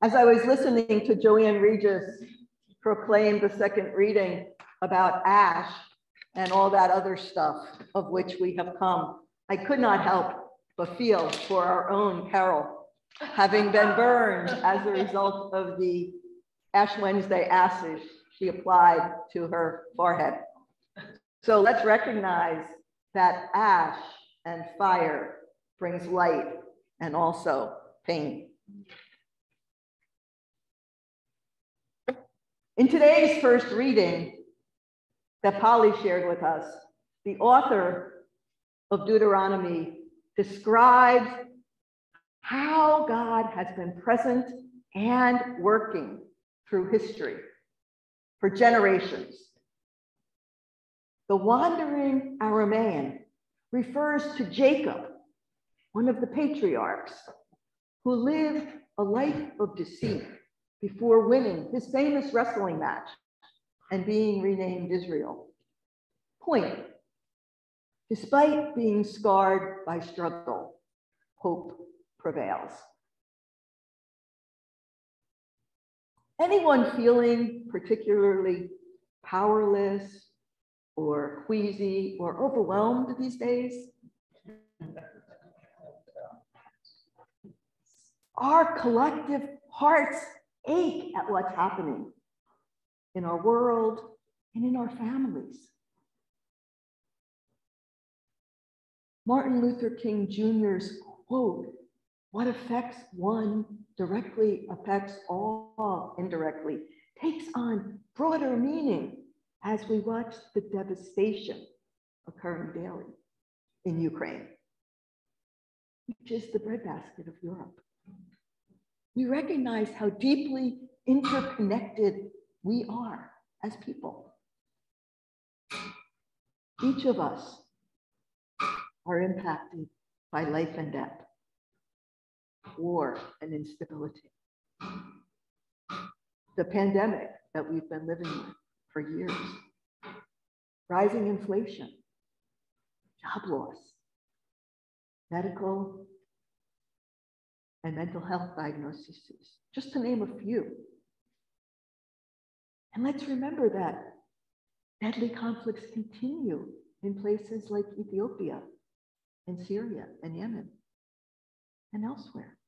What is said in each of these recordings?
As I was listening to Joanne Regis proclaim the second reading about ash and all that other stuff of which we have come, I could not help but feel for our own Carol, having been burned as a result of the Ash Wednesday acid she applied to her forehead. So let's recognize that ash and fire brings light and also pain. In today's first reading that Polly shared with us, the author of Deuteronomy describes how God has been present and working through history for generations. The wandering Aramean refers to Jacob, one of the patriarchs, who lived a life of deceit before winning his famous wrestling match and being renamed Israel. Point: despite being scarred by struggle, hope prevails. Anyone feeling particularly powerless or queasy or overwhelmed these days? Our collective hearts ache at what's happening in our world and in our families. Martin Luther King Jr.'s quote, "What affects one directly affects all indirectly," takes on broader meaning as we watch the devastation occurring daily in Ukraine, which is the breadbasket of Europe. We recognize how deeply interconnected we are as people. Each of us are impacted by life and death, war and instability. The pandemic that we've been living with for years, rising inflation, job loss, medical and mental health diagnoses, just to name a few. And let's remember that deadly conflicts continue in places like Ethiopia and Syria and Yemen and elsewhere.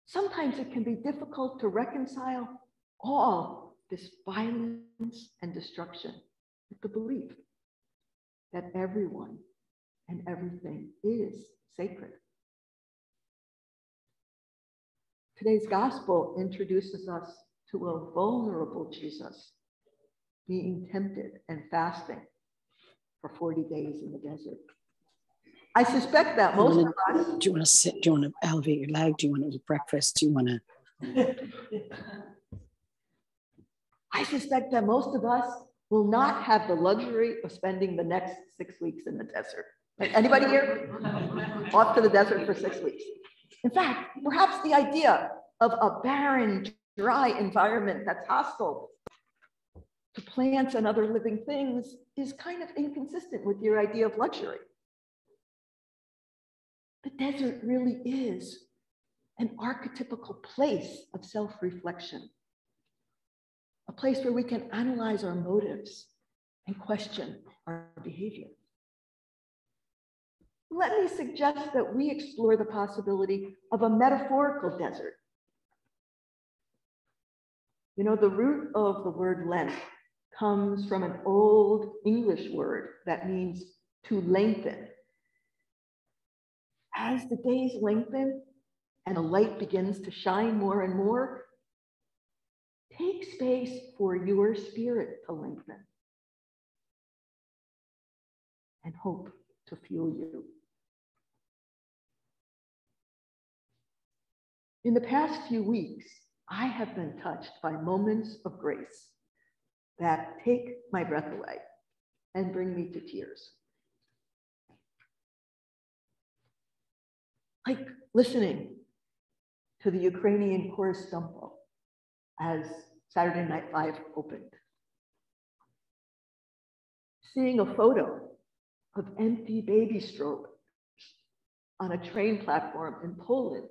Sometimes it can be difficult to reconcile all this violence and destruction with the belief that everyone and everything is sacred. Today's gospel introduces us to a vulnerable Jesus being tempted and fasting for 40 days in the desert. I suspect that most of us... Do you want to sit? Do you want to elevate your leg? Do you want to eat breakfast? Do you want to... I suspect that most of us will not have the luxury of spending the next 6 weeks in the desert. Anybody here? Off to the desert for 6 weeks. In fact, perhaps the idea of a barren, dry environment that's hostile to plants and other living things is kind of inconsistent with your idea of luxury. The desert really is an archetypical place of self-reflection, a place where we can analyze our motives and question our behavior. Let me suggest that we explore the possibility of a metaphorical desert. You know, the root of the word Lent comes from an old English word that means to lengthen. As the days lengthen and the light begins to shine more and more, take space for your spirit to lengthen and hope to fuel you. In the past few weeks, I have been touched by moments of grace that take my breath away and bring me to tears. Like listening to the Ukrainian chorus Dumbo as Saturday Night Live opened. Seeing a photo of empty baby strollers on a train platform in Poland,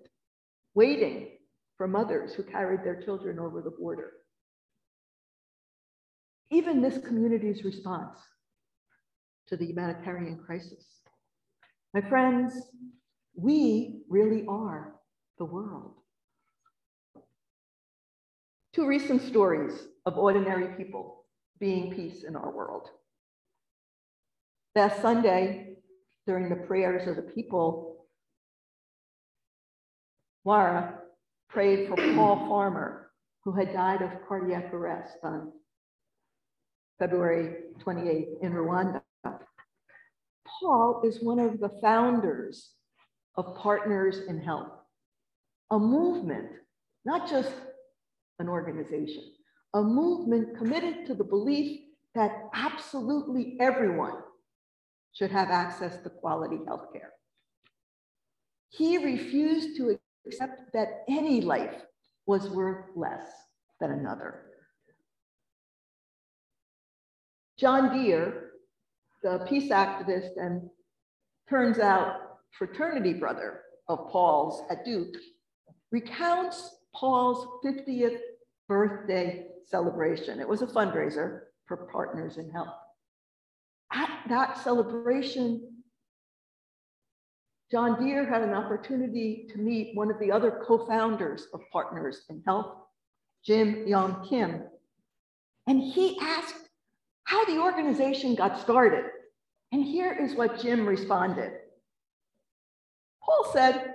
waiting for mothers who carried their children over the border. Even this community's response to the humanitarian crisis. My friends, we really are the world. Two recent stories of ordinary people being peace in our world. Last Sunday, during the prayers of the people, Mara prayed for Paul Farmer, who had died of cardiac arrest on February 28th in Rwanda. Paul is one of the founders of Partners in Health, a movement, not just an organization, a movement committed to the belief that absolutely everyone should have access to quality health care. He refused to accept that any life was worth less than another. John Deere, the peace activist and turns out fraternity brother of Paul's at Duke, recounts Paul's 50th birthday celebration. It was a fundraiser for Partners in Health. At that celebration, John Deere had an opportunity to meet one of the other co-founders of Partners in Health, Jim Yong Kim. And he asked how the organization got started. And here is what Jim responded. Paul said,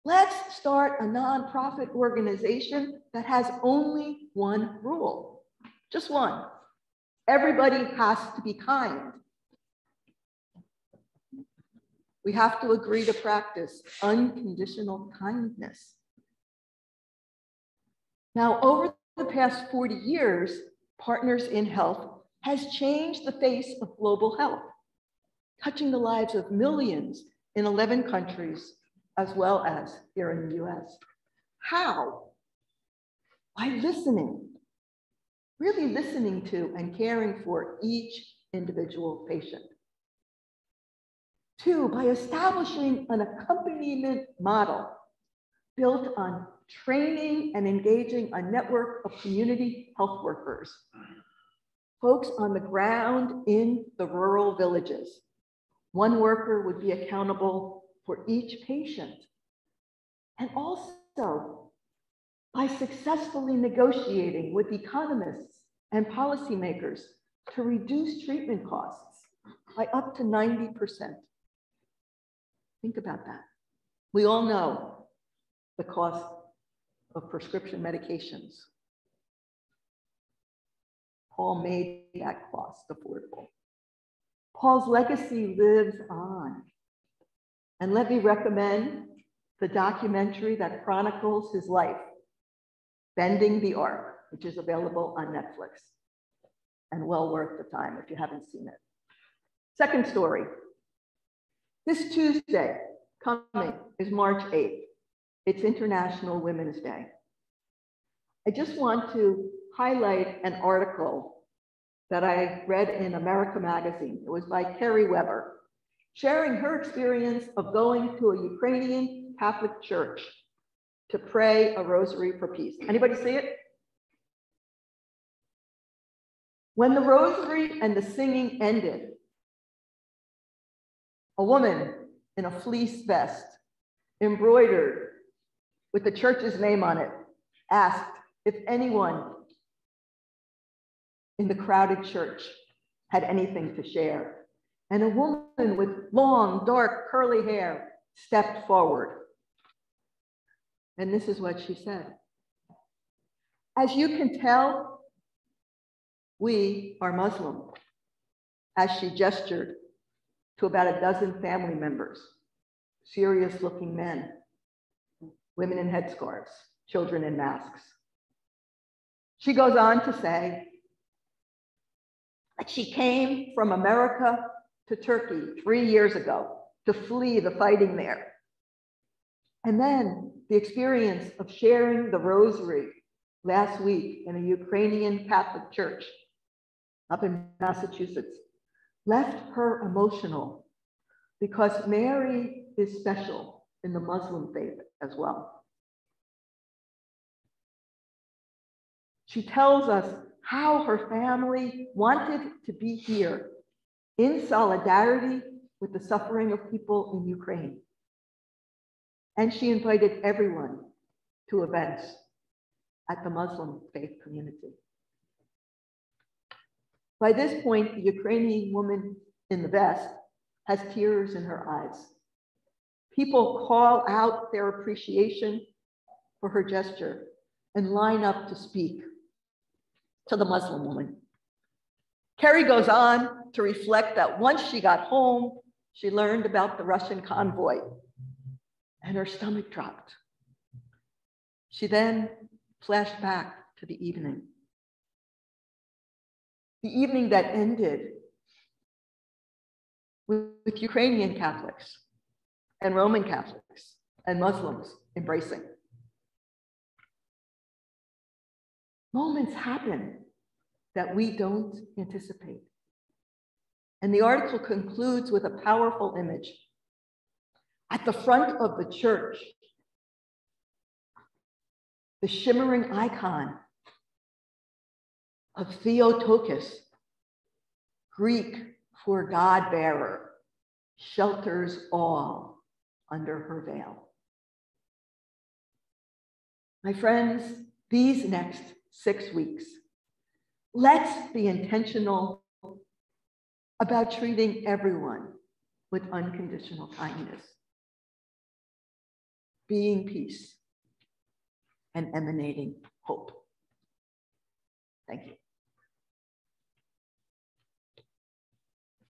let's start a nonprofit organization that has only one rule, just one. Everybody has to be kind. We have to agree to practice unconditional kindness. Now, over the past 40 years, Partners in Health has changed the face of global health, touching the lives of millions in 11 countries, as well as here in the US. How? By listening, really listening to and caring for each individual patient. Two, by establishing an accompaniment model built on training and engaging a network of community health workers, folks on the ground in the rural villages. One worker would be accountable for each patient. And also by successfully negotiating with economists and policymakers to reduce treatment costs by up to 90%. Think about that. We all know the cost of prescription medications. Paul made that cost affordable. Paul's legacy lives on. And let me recommend the documentary that chronicles his life, Bending the Arc, which is available on Netflix and well worth the time if you haven't seen it. Second story. This Tuesday coming is March 8th. It's International Women's Day. I just want to highlight an article that I read in America Magazine. It was by Kerry Weber, sharing her experience of going to a Ukrainian Catholic church to pray a rosary for peace. Anybody see it? When the rosary and the singing ended, a woman in a fleece vest, embroidered with the church's name on it, asked if anyone in the crowded church had anything to share. And a woman with long, dark, curly hair stepped forward. And this is what she said. As you can tell, we are Muslim, as she gestured to about a dozen family members, serious looking men, women in headscarves, children in masks. She goes on to say that she came from America to Turkey 3 years ago to flee the fighting there. And then the experience of sharing the rosary last week in a Ukrainian Catholic church up in Massachusetts left her emotional because Mary is special in the Muslim faith as well. She tells us how her family wanted to be here in solidarity with the suffering of people in Ukraine. And she invited everyone to events at the Muslim faith community. By this point, the Ukrainian woman in the vest has tears in her eyes. People call out their appreciation for her gesture and line up to speak to the Muslim woman. Carrie goes on to reflect that once she got home, she learned about the Russian convoy and her stomach dropped. She then flashed back to the evening that ended with Ukrainian Catholics and Roman Catholics and Muslims embracing. Moments happen that we don't anticipate. And the article concludes with a powerful image. At the front of the church, the shimmering icon of Theotokos, Greek for God-bearer, shelters all under her veil. My friends, these next 6 weeks, let's be intentional about treating everyone with unconditional kindness, being peace, and emanating hope. Thank you.